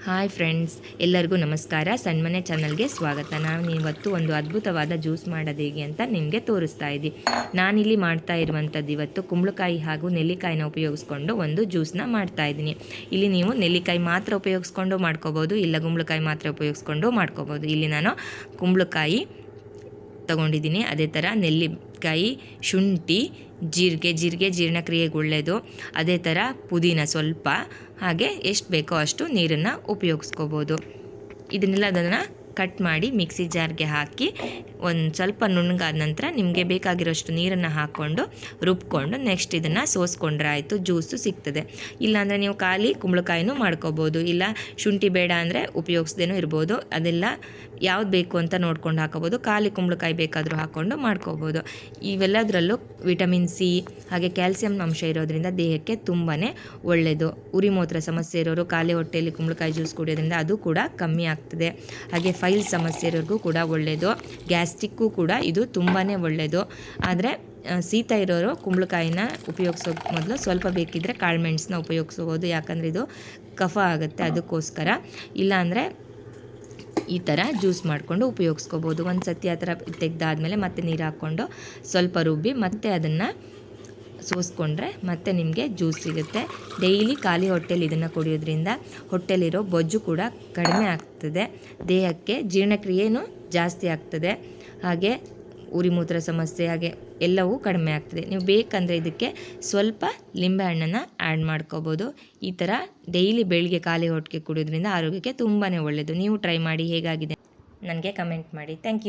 Hi friends, ಎಲ್ಲರಿಗೂ ನಮಸ್ಕಾರ. ಸಣ್ಮನೆ ಚಾನಲ್ಗೆ ಸ್ವಾಗತ. ನಾನು ಇವತ್ತು ಒಂದು ಅದ್ಭುತವಾದ ಜ್ಯೂಸ್ ಮಾಡೋದು ಹೇಗೆ ಅಂತ ನಿಮಗೆ ತೋರಿಸ್ತಾ ಇದ್ದೀನಿ. ನಾನಿಲ್ಲಿ ಮಾಡ್ತಾ ಇರುವಂಥದ್ದು ಇವತ್ತು ಕುಂಬಳಕಾಯಿ ಹಾಗೂ ನೆಲ್ಲಿಕಾಯಿನ ಉಪಯೋಗಿಸ್ಕೊಂಡು ಒಂದು ಜ್ಯೂಸನ್ನ ಮಾಡ್ತಾ ಇದ್ದೀನಿ. ಇಲ್ಲಿ ನೀವು ನೆಲ್ಲಿಕಾಯಿ ಮಾತ್ರ ಉಪಯೋಗಿಸ್ಕೊಂಡು ಮಾಡ್ಕೋಬೋದು, ಇಲ್ಲ ಕುಂಬಳಕಾಯಿ ಮಾತ್ರ ಉಪಯೋಗಿಸ್ಕೊಂಡು ಮಾಡ್ಕೋಬೋದು. ಇಲ್ಲಿ ನಾನು ಕುಂಬಳಕಾಯಿ ತಗೊಂಡಿದ್ದೀನಿ, ಅದೇ ಥರ ನೆಲ್ಲಿಕಾಯಿ, ಶುಂಠಿ, ಜೀರಿಗೆ ಜೀರ್ಣಕ್ರಿಯೆಗೆ ಒಳ್ಳೆಯದು. ಅದೇ ಥರ ಪುದೀನ ಸ್ವಲ್ಪ, ಹಾಗೆ ಎಷ್ಟು ಬೇಕೋ ಅಷ್ಟು ನೀರನ್ನು ಉಪಯೋಗಿಸ್ಕೋಬೋದು. ಅದನ್ನು ಕಟ್ ಮಾಡಿ ಮಿಕ್ಸಿ ಜಾರ್ಗೆ ಹಾಕಿ ಒಂದು ಸ್ವಲ್ಪ ನುಣ್ಣಗಾದ ನಂತರ ನಿಮಗೆ ಬೇಕಾಗಿರೋಷ್ಟು ನೀರನ್ನು ಹಾಕ್ಕೊಂಡು ರುಬ್ಕೊಂಡು ನೆಕ್ಸ್ಟ್ ಇದನ್ನು ಸೋಸ್ಕೊಂಡ್ರೆ ಆಯಿತು, ಜ್ಯೂಸು ಸಿಗ್ತದೆ. ಇಲ್ಲಾಂದರೆ ನೀವು ಖಾಲಿ ಕುಂಬಳಕಾಯಿನೂ ಮಾಡ್ಕೋಬೋದು, ಇಲ್ಲ ಶುಂಠಿ ಬೇಡ ಅಂದರೆ ಉಪಯೋಗಿಸ್ದೇನೂ ಇರ್ಬೋದು. ಅದೆಲ್ಲ ಯಾವ್ದು ಬೇಕು ಅಂತ ನೋಡ್ಕೊಂಡು ಹಾಕೋಬೋದು. ಖಾಲಿ ಕುಂಬಳಕಾಯಿ ಬೇಕಾದರೂ ಹಾಕ್ಕೊಂಡು ಮಾಡ್ಕೋಬೋದು. ಇವೆಲ್ಲದರಲ್ಲೂ ವಿಟಮಿನ್ ಸಿ ಹಾಗೆ ಕ್ಯಾಲ್ಸಿಯಂ ಅಂಶ ಇರೋದ್ರಿಂದ ದೇಹಕ್ಕೆ ತುಂಬಾ ಒಳ್ಳೆಯದು. ಉರಿ ಮೂತ್ರ ಸಮಸ್ಯೆ ಇರೋರು ಖಾಲಿ ಹೊಟ್ಟೆಯಲ್ಲಿ ಕುಂಬಳಕಾಯಿ ಜ್ಯೂಸ್ ಕುಡಿಯೋದ್ರಿಂದ ಅದು ಕೂಡ ಕಮ್ಮಿ ಆಗ್ತದೆ. ಹಾಗೆ ಫೈಲ್ ಸಮಸ್ಯೆ ಇರೋರಿಗೂ ಕೂಡ ಒಳ್ಳೆಯದು. ಗ್ಯಾಸ್ಟ್ರಿಕ್ಕು ಕೂಡ ಇದು ತುಂಬಾ ಒಳ್ಳೆಯದು. ಆದರೆ ಶೀತ ಇರೋರು ಕುಂಬಳಕಾಯಿನ ಉಪಯೋಗಿಸೋ ಮೊದಲು ಸ್ವಲ್ಪ ಬೇಕಿದ್ದರೆ ಕಾಳುಮೆಣಸನ್ನ ಉಪಯೋಗಿಸ್ಬೋದು, ಯಾಕಂದರೆ ಇದು ಕಫ ಆಗುತ್ತೆ, ಅದಕ್ಕೋಸ್ಕರ. ಇಲ್ಲಾಂದರೆ ಈ ಥರ ಜ್ಯೂಸ್ ಮಾಡಿಕೊಂಡು ಉಪಯೋಗಿಸ್ಕೋಬೋದು. ಒಂದು ಸತಿ ಆ ಥರ ತೆಗೆದಾದ್ಮೇಲೆ ಮತ್ತೆ ನೀರು ಹಾಕ್ಕೊಂಡು ಸ್ವಲ್ಪ ರುಬ್ಬಿ ಮತ್ತೆ ಅದನ್ನು ಸೋಸ್ಕೊಂಡ್ರೆ ಮತ್ತೆ ನಿಮಗೆ ಜ್ಯೂಸ್ ಸಿಗುತ್ತೆ. ಡೈಲಿ ಖಾಲಿ ಹೊಟ್ಟೆಲಿ ಇದನ್ನು ಕುಡಿಯೋದ್ರಿಂದ ಹೊಟ್ಟೆಲಿರೋ ಬೊಜ್ಜು ಕೂಡ ಕಡಿಮೆ ಆಗ್ತದೆ, ದೇಹಕ್ಕೆ ಜೀರ್ಣಕ್ರಿಯೆಯೂ ಜಾಸ್ತಿ ಆಗ್ತದೆ, ಹಾಗೆ ಉರಿ ಮೂತ್ರ ಸಮಸ್ಯೆ ಹಾಗೆ ಎಲ್ಲವೂ ಕಡಿಮೆ ಆಗ್ತದೆ. ನೀವು ಬೇಕಂದರೆ ಇದಕ್ಕೆ ಸ್ವಲ್ಪ ಲಿಂಬೆಹಣ್ಣನ್ನು ಆ್ಯಡ್ ಮಾಡ್ಕೋಬೋದು. ಈ ಥರ ಡೈಲಿ ಬೆಳಿಗ್ಗೆ ಖಾಲಿ ಹೊಟ್ಟೆಗೆ ಕುಡಿಯೋದ್ರಿಂದ ಆರೋಗ್ಯಕ್ಕೆ ತುಂಬಾ ಒಳ್ಳೆಯದು. ನೀವು ಟ್ರೈ ಮಾಡಿ, ಹೇಗಾಗಿದೆ ನನಗೆ ಕಮೆಂಟ್ ಮಾಡಿ. Thank you.